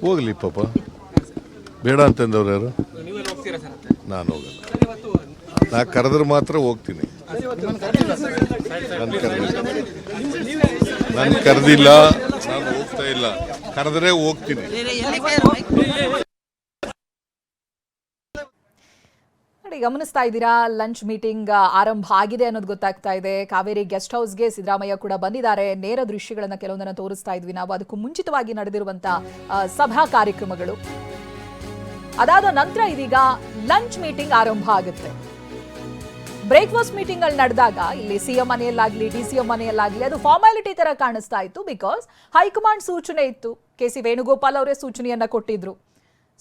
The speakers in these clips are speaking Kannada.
ಹೋಗ್ಲಿ ಪಾಪ, ಬೇಡ ಅಂತಂದವ್ರು ಯಾರು? ನಾನು ಹೋಗಲ್ಲ. ನಾ ಕರೆದ್ರೆ ಮಾತ್ರ ಹೋಗ್ತೀನಿ. ನಾನು ಕರೆದಿಲ್ಲ, ನಾನು ಹೋಗ್ತಾ ಇಲ್ಲ. ಕರೆದ್ರೆ ಹೋಗ್ತೀನಿ. ನೋಡಿ, ಗಮನಿಸ್ತಾ ಇದ್ದೀರಾ, ಲಂಚ್ ಮೀಟಿಂಗ್ ಆರಂಭ ಆಗಿದೆ ಅನ್ನೋದು ಗೊತ್ತಾಗ್ತಾ ಇದೆ. ಕಾವೇರಿ ಗೆಸ್ಟ್ ಹೌಸ್ಗೆ ಸಿದ್ದರಾಮಯ್ಯ ಕೂಡ ಬಂದಿದ್ದಾರೆ. ನೇರ ದೃಶ್ಯಗಳನ್ನ ಕೆಲವೊಂದನ್ನು ತೋರಿಸ್ತಾ ಇದ್ವಿ ನಾವು. ಅದಕ್ಕೂ ಮುಂಚಿತವಾಗಿ ನಡೆದಿರುವಂತಹ ಸಭಾ ಕಾರ್ಯಕ್ರಮಗಳು ಅದಾದ ನಂತರ ಇದೀಗ ಲಂಚ್ ಮೀಟಿಂಗ್ ಆರಂಭ ಆಗುತ್ತೆ. ಬ್ರೇಕ್ಫಾಸ್ಟ್ ಮೀಟಿಂಗ್ ಅಲ್ಲಿ ನಡೆದಾಗ ಇಲ್ಲಿ ಸಿಎಂ ಮನೆಯಲ್ಲಾಗ್ಲಿ ಡಿಸಿಎಂ ಮನೆಯಲ್ಲಾಗ್ಲಿ ಅದು ಫಾರ್ಮಾಲಿಟಿ ತರ ಕಾಣಿಸ್ತಾ ಇತ್ತು. ಬಿಕಾಸ್ ಹೈಕಮಾಂಡ್ ಸೂಚನೆ ಇತ್ತು, ಕೆ.ಸಿ. ವೇಣುಗೋಪಾಲ್ ಅವರೇ ಸೂಚನೆಯನ್ನ ಕೊಟ್ಟಿದ್ರು.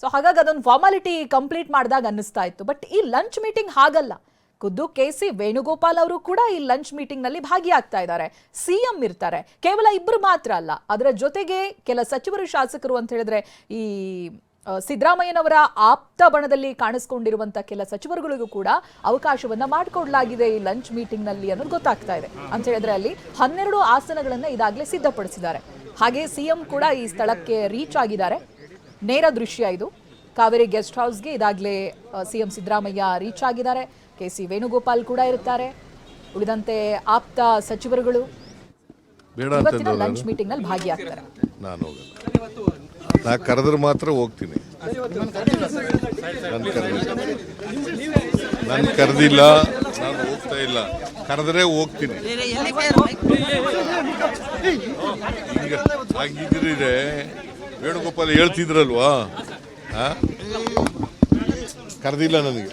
ಸೊ ಹಾಗಾಗಿ ಅದೊಂದು ಫಾರ್ಮಾಲಿಟಿ ಕಂಪ್ಲೀಟ್ ಮಾಡಿದಾಗ ಅನ್ನಿಸ್ತಾ ಇತ್ತು. ಬಟ್ ಈ ಲಂಚ್ ಮೀಟಿಂಗ್ ಹಾಗಲ್ಲ. ಖುದ್ದು ಕೆ.ಸಿ. ವೇಣುಗೋಪಾಲ್ ಅವರು ಕೂಡ ಈ ಲಂಚ್ ಮೀಟಿಂಗ್ ನಲ್ಲಿ ಭಾಗಿಯಾಗ್ತಾ ಇದ್ದಾರೆ. ಸಿಎಂ ಇರ್ತಾರೆ. ಕೇವಲ ಇಬ್ಬರು ಮಾತ್ರ ಅಲ್ಲ, ಅದರ ಜೊತೆಗೆ ಕೆಲ ಸಚಿವರು, ಶಾಸಕರು ಅಂತ ಹೇಳಿದ್ರೆ ಈ ಸಿದ್ದರಾಮಯ್ಯನವರ ಆಪ್ತ ಬಣದಲ್ಲಿ ಕಾಣಿಸ್ಕೊಂಡಿರುವಂತಹ ಕೆಲ ಸಚಿವರುಗಳಿಗೂ ಕೂಡ ಅವಕಾಶವನ್ನ ಮಾಡಿಕೊಡ್ಲಾಗಿದೆ ಈ ಲಂಚ್ ಮೀಟಿಂಗ್ ನಲ್ಲಿ ಅನ್ನೋದು ಗೊತ್ತಾಗ್ತಾ ಇದೆ. ಅಂತ ಹೇಳಿದ್ರೆ ಅಲ್ಲಿ 12 ಆಸನಗಳನ್ನ ಇದಾಗಲೇ ಸಿದ್ಧಪಡಿಸಿದ್ದಾರೆ. ಹಾಗೆ ಸಿಎಂ ಕೂಡ ಈ ಸ್ಥಳಕ್ಕೆ ರೀಚ್ ಆಗಿದ್ದಾರೆ. ನೇರ ದೃಶ್ಯ ಇದು. ಕಾವೇರಿ ಗೆಸ್ಟ್ ಹೌಸ್ಗೆ ಇದಾಗಲೇ ಸಿಎಂ ಸಿದ್ದರಾಮಯ್ಯ ರೀಚ್ ಆಗಿದ್ದಾರೆ. ಕೆ.ಸಿ. ವೇಣುಗೋಪಾಲ್ ಕೂಡ ಇರ್ತಾರೆ. ಉಳಿದಂತೆ ಆಪ್ತ ಸಚಿವರುಗಳು ಇವತ್ತಿನ ಲಂಚ್ ಮೀಟಿಂಗ್ ನಲ್ಲಿ ಭಾಗಿಯಾಗ್ತಾರೆ. ನಾನು ಹೋಗಲ್ಲ. ನಾ ಕರೆದ್ರೆ ಮಾತ್ರ ಹೋಗ್ತೀನಿ. ನಾನು ಕರೆದಿಲ್ಲ, ನಾನು ಹೋಗ್ತಾ ಇಲ್ಲ. ಕರೆದ್ರೆ ಹೋಗ್ತೀನಿ. ಈಗ ಹಾಗಿದ್ರೆ ವೇಣುಗೋಪಾಲ್ ಹೇಳ್ತಿದ್ರಲ್ವಾ, ಕರೆದಿಲ್ಲ ನನಗೆ.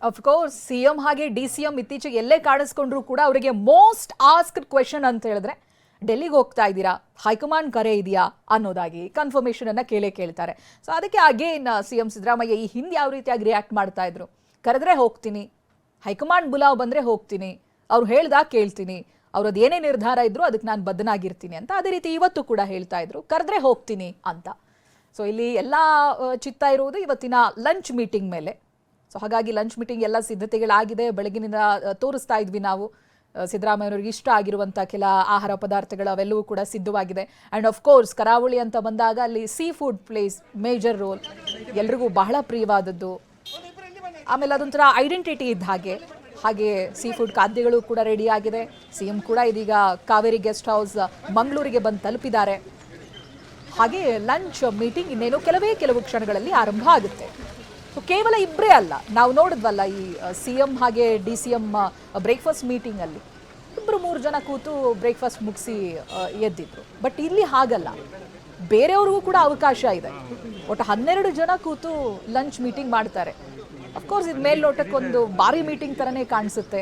ಅಫ್ಕೋರ್ಸ್ ಸಿಎಂ ಹಾಗೆ ಡಿಸಿಎಂ ಇತ್ತೀಚೆಗೆ ಎಲ್ಲೇ ಕಾಣಿಸ್ಕೊಂಡ್ರು ಕೂಡ ಅವರಿಗೆ ಮೋಸ್ಟ್ ಆಸ್ಕ್ಡ್ ಕ್ವೆಶನ್ ಅಂತ ಹೇಳಿದ್ರೆ ಡೆಲ್ಲಿಗೆ ಹೋಗ್ತಾ ಇದ್ದೀರಾ, ಹೈಕಮಾಂಡ್ ಕರೆ ಇದೆಯಾ ಅನ್ನೋದಾಗಿ ಕನ್ಫರ್ಮೇಷನ್ ಅನ್ನ ಕೇಳ್ತಾರೆ. ಸೊ ಅದಕ್ಕೆ ಅಗೇನ್ ಸಿಎಂ ಸಿದ್ದರಾಮಯ್ಯ ಈ ಹಿಂದೆ ಯಾವ ರೀತಿಯಾಗಿ ರಿಯಾಕ್ಟ್ ಮಾಡ್ತಾ ಇದ್ರು, ಕರೆದ್ರೆ ಹೋಗ್ತೀನಿ, ಹೈಕಮಾಂಡ್ ಬುಲಾವ್ ಬಂದ್ರೆ ಹೋಗ್ತೀನಿ, ಅವ್ರು ಹೇಳ್ದಾಗ ಕೇಳ್ತೀನಿ, ಅವ್ರದ್ದು ಏನೇ ನಿರ್ಧಾರ ಇದ್ರು ಅದಕ್ಕೆ ನಾನು ಬದ್ಧನಾಗಿರ್ತೀನಿ ಅಂತ. ಅದೇ ರೀತಿ ಇವತ್ತು ಕೂಡ ಹೇಳ್ತಾ ಇದ್ರು, ಕರೆದ್ರೆ ಹೋಗ್ತೀನಿ ಅಂತ. ಸೊ ಇಲ್ಲಿ ಎಲ್ಲ ಚಿತ್ತ ಇರುವುದು ಇವತ್ತಿನ ಲಂಚ್ ಮೀಟಿಂಗ್ ಮೇಲೆ. ಸೊ ಹಾಗಾಗಿ ಲಂಚ್ ಮೀಟಿಂಗ್ ಎಲ್ಲ ಸಿದ್ಧತೆಗಳಾಗಿದೆ. ಬೆಳಗಿನಿಂದ ತೋರಿಸ್ತಾ ಇದ್ವಿ ನಾವು. ಸಿದ್ದರಾಮಯ್ಯವ್ರಿಗೆ ಇಷ್ಟ ಆಗಿರುವಂಥ ಕೆಲ ಆಹಾರ ಪದಾರ್ಥಗಳು ಅವೆಲ್ಲವೂ ಕೂಡ ಸಿದ್ಧವಾಗಿದೆ. ಆ್ಯಂಡ್ ಆಫ್ ಕೋರ್ಸ್ ಕರಾವಳಿ ಅಂತ ಬಂದಾಗ ಅಲ್ಲಿ seafood plays major role, ಎಲ್ರಿಗೂ ಬಹಳ ಪ್ರಿಯವಾದದ್ದು. ಆಮೇಲೆ ಅದೊಂಥರ ಐಡೆಂಟಿಟಿ ಇದ್ದ ಹಾಗೆ ಸೀ ಫುಡ್ ಖಾದ್ಯಗಳು ಕೂಡ ರೆಡಿ ಆಗಿದೆ. ಸಿಎಂ ಕೂಡ ಇದೀಗ ಕಾವೇರಿ ಗೆಸ್ಟ್ ಹೌಸ್ ಮಂಗಳೂರಿಗೆ ಬಂದು ತಲುಪಿದ್ದಾರೆ. ಹಾಗೆ ಲಂಚ್ ಮೀಟಿಂಗ್ ಇನ್ನೇನು ಕೆಲವು ಕ್ಷಣಗಳಲ್ಲಿ ಆರಂಭ ಆಗುತ್ತೆ. ಕೇವಲ ಇಬ್ಬರೇ ಅಲ್ಲ, ನಾವು ನೋಡಿದ್ವಲ್ಲ ಈ ಸಿಎಂ ಹಾಗೆ ಡಿಸಿಎಂ ಬ್ರೇಕ್ಫಾಸ್ಟ್ ಮೀಟಿಂಗ್ ಅಲ್ಲಿ 2-3 ಜನ ಕೂತು ಬ್ರೇಕ್ಫಾಸ್ಟ್ ಮುಗಿಸಿ ಎದ್ದಿದ್ರು. ಬಟ್ ಇಲ್ಲಿ ಹಾಗಲ್ಲ, ಬೇರೆಯವ್ರಿಗೂ ಕೂಡ ಅವಕಾಶ ಇದೆ. ಒಟ್ಟು 12 ಜನ ಕೂತು ಲಂಚ್ ಮೀಟಿಂಗ್ ಮಾಡ್ತಾರೆ. ಅಫ್ಕೋರ್ಸ್ ಇದು ಮೇಲ್ನೋಟಕ್ಕೊಂದು ಭಾರಿ ಮೀಟಿಂಗ್ ತರನೇ ಕಾಣಿಸುತ್ತೆ.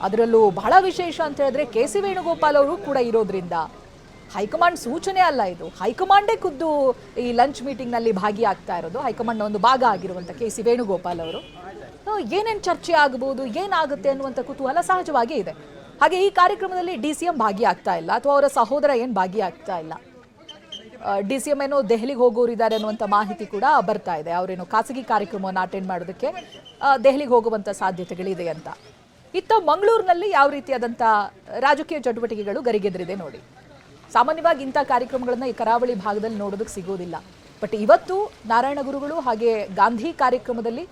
ಅದರಲ್ಲೂ ಬಹಳ ವಿಶೇಷ ಅಂತ ಹೇಳಿದ್ರೆ ಕೆ.ಸಿ. ವೇಣುಗೋಪಾಲ್ ಅವರು ಕೂಡ ಇರೋದ್ರಿಂದ ಹೈಕಮಾಂಡ್ ಸೂಚನೆ ಅಲ್ಲ, ಇದು ಹೈಕಮಾಂಡೇ ಖುದ್ದು ಈ ಲಂಚ್ ಮೀಟಿಂಗ್ ನಲ್ಲಿ ಭಾಗಿಯಾಗ್ತಾ ಇರೋದು. ಹೈಕಮಾಂಡ್ ಒಂದು ಭಾಗ ಆಗಿರುವಂತ ಕೆ.ಸಿ. ವೇಣುಗೋಪಾಲ್ ಅವರು ಏನೇನು ಚರ್ಚೆ ಆಗಬಹುದು, ಏನಾಗುತ್ತೆ ಅನ್ನುವಂಥ ಕುತೂಹಲ ಸಹಜವಾಗಿ ಇದೆ. ಹಾಗೆ ಈ ಕಾರ್ಯಕ್ರಮದಲ್ಲಿ ಡಿಸಿಎಂ ಭಾಗಿಯಾಗ್ತಾ ಇಲ್ಲ, ಅಥವಾ ಅವರ ಸಹೋದರ ಏನು ಭಾಗಿಯಾಗ್ತಾ ಇಲ್ಲ. ಡಿಸಿಎಂ ಏನೋ ದೆಹಲಿಗೆ ಹೋಗೋರಿದ್ದಾರೆ ಅನ್ನುವಂಥ ಮಾಹಿತಿ ಕೂಡ ಬರ್ತಾ ಇದೆ. ಅವರೇನೋ ಖಾಸಗಿ ಕಾರ್ಯಕ್ರಮವನ್ನು ಅಟೆಂಡ್ ಮಾಡೋದಕ್ಕೆ ದೆಹಲಿಗೆ ಹೋಗುವಂಥ ಸಾಧ್ಯತೆಗಳಿದೆ ಅಂತ. ಇತ್ತ ಮಂಗಳೂರಿನಲ್ಲಿ ಯಾವ ರೀತಿಯಾದಂಥ ರಾಜಕೀಯ ಚಟುವಟಿಕೆಗಳು ಗರಿಗೆದರಿದೆ ನೋಡಿ. ಸಾಮಾನ್ಯವಾಗಿ ಇಂಥ ಕಾರ್ಯಕ್ರಮಗಳನ್ನ ಈ ಕರಾವಳಿ ಭಾಗದಲ್ಲಿ ನೋಡೋದಕ್ಕೆ ಸಿಗೋದಿಲ್ಲ. ಬಟ್ ಇವತ್ತು ನಾರಾಯಣ ಗುರುಗಳು ಹಾಗೆ ಗಾಂಧಿ ಕಾರ್ಯಕ್ರಮದಲ್ಲಿ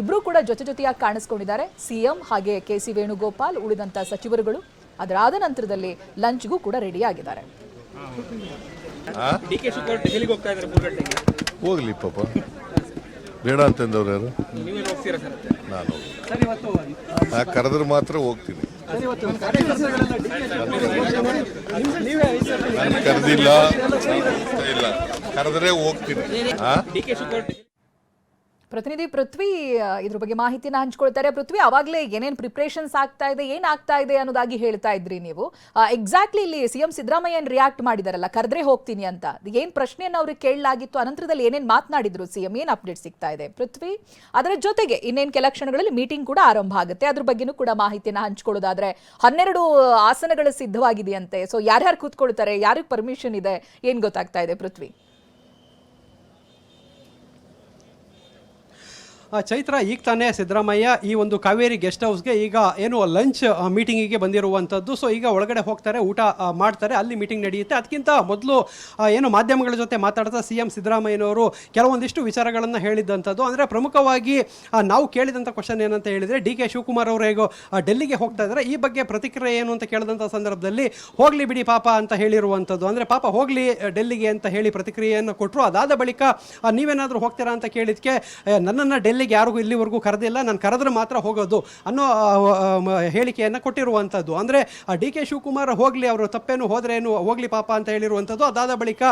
ಇಬ್ಬರೂ ಕೂಡ ಜೊತೆಯಾಗಿ ಕಾಣಿಸ್ಕೊಂಡಿದ್ದಾರೆ. ಸಿಎಂ ಹಾಗೆ ಕೆ.ಸಿ. ವೇಣುಗೋಪಾಲ್, ಉಳಿದಂಥ ಸಚಿವರುಗಳು. ಅದರಾದ ನಂತರದಲ್ಲಿ ಲಂಚ್ಗೂ ಕೂಡ ರೆಡಿ ಆಗಿದ್ದಾರೆ. ಹೋಗ್ಲಿ ಪಾಪ, ಬೇಡ ಅಂತಂದವ್ರು ಯಾರು? ನಾನು ಕರೆದ್ರೆ ಮಾತ್ರ ಹೋಗ್ತೀನಿ. ನಾನು ಕರೆದಿಲ್ಲ, ಇಲ್ಲ. ಕರೆದ್ರೆ ಹೋಗ್ತೀನಿ. ಪ್ರತಿನಿಧಿ ಪೃಥ್ವಿ ಇದ್ರ ಬಗ್ಗೆ ಮಾಹಿತಿನ ಹಂಚ್ಕೊಳ್ತಾರೆ. ಪೃಥ್ವಿ, ಅವಾಗಲೇ ಏನೇನು ಪ್ರಿಪ್ರೇಷನ್ಸ್ ಆಗ್ತಾ ಇದೆ, ಏನಾಗ್ತಾ ಇದೆ ಅನ್ನೋದಾಗಿ ಹೇಳ್ತಾ ಇದ್ರಿ ನೀವು. ಎಕ್ಸಾಕ್ಟ್ಲಿ ಇಲ್ಲಿ ಸಿಎಂ ಸಿದ್ದರಾಮಯ್ಯ ಏನು ರಿಯಾಕ್ಟ್ ಮಾಡಿದಾರಲ್ಲ, ಕರೆದ್ರೆ ಹೋಗ್ತೀನಿ ಅಂತ, ಏನ್ ಪ್ರಶ್ನೆಯನ್ನು ಅವ್ರಿಗೆ ಕೇಳಲಾಗಿತ್ತು, ಅನಂತರದಲ್ಲಿ ಏನೇನು ಮಾತನಾಡಿದ್ರು ಸಿಎಂ, ಏನು ಅಪ್ಡೇಟ್ ಸಿಗ್ತಾ ಇದೆ ಪೃಥ್ವಿ? ಅದರ ಜೊತೆಗೆ ಇನ್ನೇನು ಕೆಲ ಕ್ಷಣಗಳಲ್ಲಿ ಮೀಟಿಂಗ್ ಕೂಡ ಆರಂಭ ಆಗುತ್ತೆ, ಅದ್ರ ಬಗ್ಗೆನೂ ಕೂಡ ಮಾಹಿತಿನ ಹಂಚ್ಕೊಳ್ಳೋದಾದ್ರೆ 12 ಆಸನಗಳು ಸಿದ್ಧವಾಗಿದೆಯಂತೆ. ಸೊ ಯಾರ್ಯಾರು ಕೂತ್ಕೊಳ್ತಾರೆ, ಯಾರಿಗೆ ಪರ್ಮಿಷನ್ ಇದೆ, ಏನ್ ಗೊತ್ತಾಗ್ತಾ ಇದೆ ಪೃಥ್ವಿ? ಚೈತ್ರ, ಈಗ ತಾನೇ ಸಿದ್ದರಾಮಯ್ಯ ಈ ಒಂದು ಕಾವೇರಿ ಗೆಸ್ಟ್ ಹೌಸ್ಗೆ ಈಗ ಏನು ಲಂಚ್ ಮೀಟಿಂಗಿಗೆ ಬಂದಿರುವಂಥದ್ದು. ಸೊ ಈಗ ಒಳಗಡೆ ಹೋಗ್ತಾರೆ, ಊಟ ಮಾಡ್ತಾರೆ, ಅಲ್ಲಿ ಮೀಟಿಂಗ್ ನಡೆಯುತ್ತೆ. ಅದಕ್ಕಿಂತ ಮೊದಲು ಏನು ಮಾಧ್ಯಮಗಳ ಜೊತೆ ಮಾತಾಡ್ತಾ CM ಸಿದ್ದರಾಮಯ್ಯನವರು ಕೆಲವೊಂದಿಷ್ಟು ವಿಚಾರಗಳನ್ನು ಹೇಳಿದ್ದಂಥದ್ದು. ಅಂದರೆ ಪ್ರಮುಖವಾಗಿ ನಾವು ಕೇಳಿದಂಥ ಕ್ವಶನ್ ಏನಂತ ಹೇಳಿದರೆ, DK ಶಿವಕುಮಾರ್ ಅವರು ಹೇಗೋ ಡೆಲ್ಲಿಗೆ ಹೋಗ್ತಾ ಇದ್ದಾರೆ, ಈ ಬಗ್ಗೆ ಪ್ರತಿಕ್ರಿಯೆ ಏನು ಅಂತ ಕೇಳಿದಂಥ ಸಂದರ್ಭದಲ್ಲಿ ಹೋಗಲಿ ಬಿಡಿ ಪಾಪ ಅಂತ ಹೇಳಿರುವಂಥದ್ದು. ಅಂದರೆ ಪಾಪ ಹೋಗಲಿ ಡೆಲ್ಲಿಗೆ ಅಂತ ಹೇಳಿ ಪ್ರತಿಕ್ರಿಯೆಯನ್ನು ಕೊಟ್ಟರು. ಅದಾದ ಬಳಿಕ ನೀವೇನಾದರೂ ಹೋಗ್ತೀರಾ ಅಂತ ಕೇಳಿದಕ್ಕೆ, ನನ್ನನ್ನು ಡೆಲ್ಲಿಗೆ ಯಾರಿಗೂ ಇಲ್ಲಿವರೆಗೂ ಕರೆದಿಲ್ಲ, ನಾನು ಕರೆದ್ರೆ ಮಾತ್ರ ಹೋಗೋದು ಅನ್ನೋ ಹೇಳಿಕೆಯನ್ನು ಕೊಟ್ಟಿರುವಂಥದ್ದು. ಅಂದರೆ DK ಶಿವಕುಮಾರ್ ಹೋಗಲಿ, ಅವರು ತಪ್ಪೇನು ಹೋದ್ರೇನು ಹೋಗಲಿ ಪಾಪ ಅಂತ ಹೇಳಿರುವಂಥದ್ದು. ಅದಾದ ಬಳಿಕ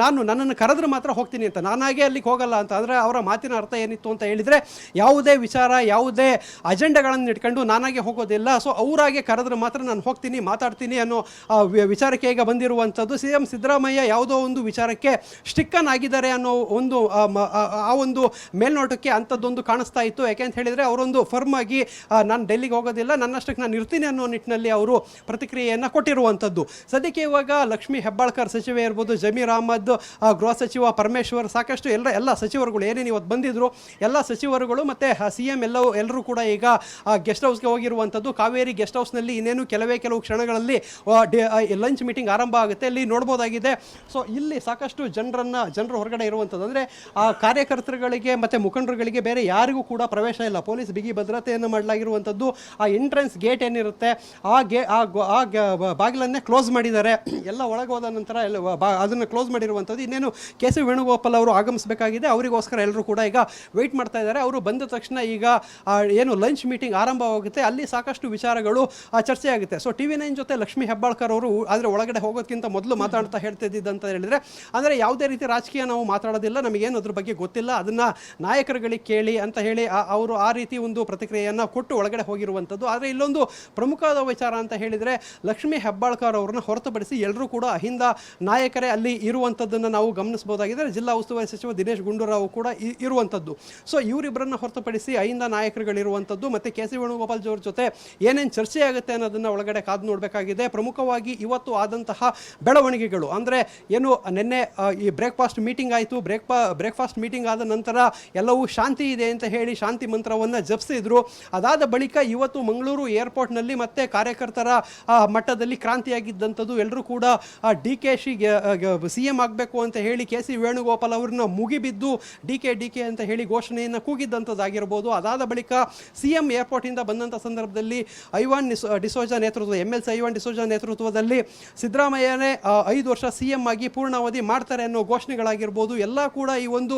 ನನ್ನನ್ನು ಕರೆದ್ರೆ ಮಾತ್ರ ಹೋಗ್ತೀನಿ ಅಂತ, ನಾನಾಗೆ ಅಲ್ಲಿಗೆ ಹೋಗಲ್ಲ ಅಂತ. ಅಂದರೆ ಅವರ ಮಾತಿನ ಅರ್ಥ ಏನಿತ್ತು ಅಂತ ಹೇಳಿದರೆ, ಯಾವುದೇ ವಿಚಾರ ಯಾವುದೇ ಅಜೆಂಡಾಗಳನ್ನು ಇಟ್ಕೊಂಡು ನಾನಾಗೆ ಹೋಗೋದಿಲ್ಲ, ಸೊ ಅವರಾಗೆ ಕರೆದ್ರೆ ಮಾತ್ರ ನಾನು ಹೋಗ್ತೀನಿ ಮಾತಾಡ್ತೀನಿ ಅನ್ನೋ ವಿಚಾರಕ್ಕೆ ಈಗ ಬಂದಿರುವಂಥದ್ದು. CM ಸಿದ್ದರಾಮಯ್ಯ ಯಾವುದೋ ಒಂದು ವಿಚಾರಕ್ಕೆ ಸ್ಟಿಕ್ಕನ್ ಆಗಿದ್ದಾರೆ ಅನ್ನೋ ಒಂದು ಆ ಒಂದು ಮೇಲ್ನೋಟಕ್ಕೆ ಅಂಥದ್ದೊಂದು ಕಾಣಿಸ್ತಾ ಇತ್ತು. ಯಾಕೆಂತ ಹೇಳಿದರೆ ಅವರೊಂದು ಫರ್ಮ್ ಆಗಿ ನಾನು ಡೆಲ್ಲಿಗೆ ಹೋಗೋದಿಲ್ಲ, ನನ್ನಷ್ಟಕ್ಕೆ ನಾನು ಇರ್ತೀನಿ ಅನ್ನೋ ನಿಟ್ಟಿನಲ್ಲಿ ಅವರು ಪ್ರತಿಕ್ರಿಯೆಯನ್ನು ಕೊಟ್ಟಿರುವಂಥದ್ದು. ಸದ್ಯಕ್ಕೆ ಇವಾಗ ಲಕ್ಷ್ಮೀ ಹೆಬ್ಬಾಳ್ಕರ್ ಸಚಿವೆ ಇರ್ಬೋದು, ಜಮೀರ್ ಅಹಮದ್, ಗೃಹ ಸಚಿವ ಪರಮೇಶ್ವರ್, ಸಾಕಷ್ಟು ಎಲ್ಲ ಸಚಿವರುಗಳು ಏನೇನು ಇವತ್ತು ಬಂದಿದ್ರು ಎಲ್ಲ ಸಚಿವರುಗಳು ಮತ್ತು CM ಎಲ್ಲರೂ ಕೂಡ ಈಗ ಗೆಸ್ಟ್ ಹೌಸ್ಗೆ ಹೋಗಿರುವಂಥದ್ದು. ಕಾವೇರಿ ಗೆಸ್ಟ್ ಹೌಸ್ನಲ್ಲಿ ಇನ್ನೇನು ಕೆಲವು ಕ್ಷಣಗಳಲ್ಲಿ ಲಂಚ್ ಮೀಟಿಂಗ್ ಆರಂಭ ಆಗುತ್ತೆ. ಇಲ್ಲಿ ನೋಡ್ಬೋದಾಗಿದೆ. ಸೊ ಇಲ್ಲಿ ಸಾಕಷ್ಟು ಜನರು ಹೊರಗಡೆ ಇರುವಂಥದ್ದು. ಅಂದರೆ ಆ ಕಾರ್ಯಕರ್ತರುಗಳಿಗೆ ಮತ್ತು ಮುಖಂಡರುಗಳಿಗೆ ಬೇರೆ ಯಾರಿಗೂ ಕೂಡ ಪ್ರವೇಶ ಇಲ್ಲ. ಪೊಲೀಸ್ ಬಿಗಿ ಭದ್ರತೆಯನ್ನು ಮಾಡಲಾಗಿರುವಂಥದ್ದು. ಆ ಎಂಟ್ರೆನ್ಸ್ ಗೇಟ್ ಏನಿರುತ್ತೆ ಆ ಬಾಗಿಲನ್ನೇ ಕ್ಲೋಸ್ ಮಾಡಿದ್ದಾರೆ. ಎಲ್ಲ ಒಳಗೆ ಹೋದ ನಂತರ ಅದನ್ನು ಕ್ಲೋಸ್ ಮಾಡಿರುವಂಥದ್ದು. ಇನ್ನೇನು KC ವೇಣುಗೋಪಾಲ್ ಅವರು ಆಗಮಿಸಬೇಕಾಗಿದೆ, ಅವರಿಗೋಸ್ಕರ ಎಲ್ಲರೂ ಕೂಡ ಈಗ ವೆಯ್ಟ್ ಮಾಡ್ತಾ ಇದ್ದಾರೆ. ಅವರು ಬಂದ ತಕ್ಷಣ ಈಗ ಏನು ಲಂಚ್ ಮೀಟಿಂಗ್ ಆರಂಭವಾಗುತ್ತೆ. ಅಲ್ಲಿ ಸಾಕಷ್ಟು ವಿಚಾರಗಳು ಚರ್ಚೆ ಆಗುತ್ತೆ. ಸೊ TV9 ಜೊತೆ ಲಕ್ಷ್ಮೀ ಹೆಬ್ಬಾಳ್ಕರ್ ಅವರು ಆದರೆ ಒಳಗಡೆ ಹೋಗೋದಕ್ಕಿಂತ ಮೊದಲು ಮಾತಾಡ್ತಾ ಹೇಳ್ತಿದ್ದಂತ ಹೇಳಿದರೆ, ಅಂದರೆ ಯಾವುದೇ ರೀತಿ ರಾಜಕೀಯ ನಾವು ಮಾತಾಡೋದಿಲ್ಲ, ನಮಗೇನು ಅದ್ರ ಬಗ್ಗೆ ಗೊತ್ತಿಲ್ಲ, ಅದನ್ನು ನಾಯಕರುಗಳಿಗೆ ಕೇಳಿ ಅಂತ ಹೇಳಿ ಅವರು ಆ ರೀತಿ ಒಂದು ಪ್ರತಿಕ್ರಿಯೆಯನ್ನು ಕೊಟ್ಟು ಒಳಗಡೆ ಹೋಗಿರುವಂಥದ್ದು. ಆದರೆ ಇಲ್ಲೊಂದು ಪ್ರಮುಖವಾದ ವಿಚಾರ ಅಂತ ಹೇಳಿದರೆ, ಲಕ್ಷ್ಮೀ ಹೆಬ್ಬಾಳ್ಕರ್ ಅವರನ್ನ ಹೊರತುಪಡಿಸಿ ಎಲ್ಲರೂ ಕೂಡ ಅಹಿಂದ ನಾಯಕರೇ ಅಲ್ಲಿ ಇರುವಂಥದ್ದನ್ನು ನಾವು ಗಮನಿಸಬಹುದಾಗಿದೆ. ಜಿಲ್ಲಾ ಉಸ್ತುವಾರಿ ಸಚಿವ ದಿನೇಶ್ ಗುಂಡೂರಾವ್ ಕೂಡ ಇರುವಂಥದ್ದು. ಸೊ ಇವರಿಬ್ಬರನ್ನ ಹೊರತುಪಡಿಸಿ ಅಹಿಂದ ನಾಯಕರುಗಳಿರುವಂಥದ್ದು. ಮತ್ತು KC ವೇಣುಗೋಪಾಲ್ ಅವ್ರ ಜೊತೆ ಏನೇನು ಚರ್ಚೆ ಆಗುತ್ತೆ ಅನ್ನೋದನ್ನು ಒಳಗಡೆ ಕಾದು ನೋಡಬೇಕಾಗಿದೆ. ಪ್ರಮುಖವಾಗಿ ಇವತ್ತು ಆದಂತಹ ಬೆಳವಣಿಗೆಗಳು ಅಂದರೆ ಏನು, ನಿನ್ನೆ ಈ ಬ್ರೇಕ್ಫಾಸ್ಟ್ ಮೀಟಿಂಗ್ ಆಯಿತು. ಬ್ರೇಕ್ಫಾಸ್ಟ್ ಮೀಟಿಂಗ್ ಆದ ನಂತರ ಎಲ್ಲವೂ ಶಾಂತಿ ಇದೆ ಅಂತ ಹೇಳಿ ಶಾಂತಿ ಮಂತ್ರವನ್ನು ಜಪಿಸಿದ್ರು. ಅದಾದ ಬಳಿಕ ಇವತ್ತು ಮಂಗಳೂರು ಏರ್ಪೋರ್ಟ್ನಲ್ಲಿ ಮತ್ತೆ ಕಾರ್ಯಕರ್ತರ ಮಟ್ಟದಲ್ಲಿ ಕ್ರಾಂತಿಯಾಗಿದ್ದಂಥದ್ದು. ಎಲ್ಲರೂ ಕೂಡ DK CM ಆಗಬೇಕು ಅಂತ ಹೇಳಿ KC ವೇಣುಗೋಪಾಲ್ ಅವ್ರನ್ನ ಮುಗಿಬಿದ್ದು ಡಿಕೆ ಅಂತ ಹೇಳಿ ಘೋಷಣೆಯನ್ನು ಕೂಗಿದ್ದಂಥದ್ದಾಗಿರ್ಬೋದು. ಅದಾದ ಬಳಿಕ CM ಏರ್ಪೋರ್ಟಿಂದ ಬಂದಂಥ ಸಂದರ್ಭದಲ್ಲಿ ಐವಾನ್ ಡಿಸೋಜಾ ನೇತೃತ್ವದ MLC ಐವಾನ್ ಡಿಸೋಜಾ ನೇತೃತ್ವದಲ್ಲಿ ಸಿದ್ದರಾಮಯ್ಯನೇ 5 ವರ್ಷ CM ಆಗಿ ಪೂರ್ಣಾವಧಿ ಮಾಡ್ತಾರೆ ಅನ್ನೋ ಘೋಷಣೆಗಳಾಗಿರ್ಬೋದು. ಎಲ್ಲ ಕೂಡ ಈ ಒಂದು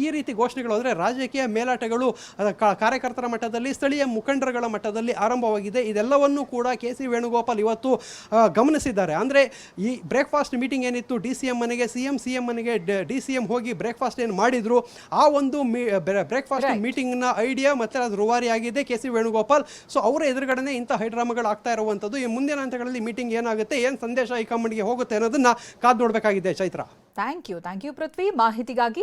ಈ ರೀತಿ ಘೋಷಣೆಗಳು ಅಂದರೆ ರಾಜಕೀಯ ಮೇಲಾಟಗಳು ಕಾರ್ಯಕರ್ತರ ಮಟ್ಟದಲ್ಲಿ, ಸ್ಥಳೀಯ ಮುಖಂಡರುಗಳ ಮಟ್ಟದಲ್ಲಿ ಆರಂಭವಾಗಿದೆ. ಇದೆಲ್ಲವನ್ನೂ ಕೂಡ KC ವೇಣುಗೋಪಾಲ್ ಇವತ್ತು ಗಮನಿಸಿದ್ದಾರೆ. ಅಂದರೆ ಈ ಬ್ರೇಕ್ಫಾಸ್ಟ್ ಮೀಟಿಂಗ್ ಏನಿತ್ತು DCM ಮನೆಗೆ, CM ಮನೆಗೆ DCM ಹೋಗಿ ಬ್ರೇಕ್ಫಾಸ್ಟ್ ಏನು ಮಾಡಿದ್ರು, ಆ ಒಂದು ಬ್ರೇಕ್ಫಾಸ್ಟ್ ಮೀಟಿಂಗ್ನ ಐಡಿಯಾ ಮತ್ತೆ ಅದು ರೂವಾರಿ ಆಗಿದೆ KC ವೇಣುಗೋಪಾಲ್. ಸೊ ಅವರ ಎದುರುಗಡೆ ಇಂಥ ಹೈಡ್ರಾಮಾಗಳು ಆಗ್ತಾ ಇರುವಂಥದ್ದು. ಈ ಮುಂದಿನ ಹಂತಗಳಲ್ಲಿ ಮೀಟಿಂಗ್ ಏನಾಗುತ್ತೆ, ಏನು ಸಂದೇಶ ಹೈಕಮಾಂಡ್ಗೆ ಹೋಗುತ್ತೆ ಅನ್ನೋದನ್ನ ಕಾದು ನೋಡಬೇಕಾಗಿದೆ. ಚೈತ್ರ, ಥ್ಯಾಂಕ್ ಯು ಪೃಥ್ವಿ ಮಾಹಿತಿಗಾಗಿ.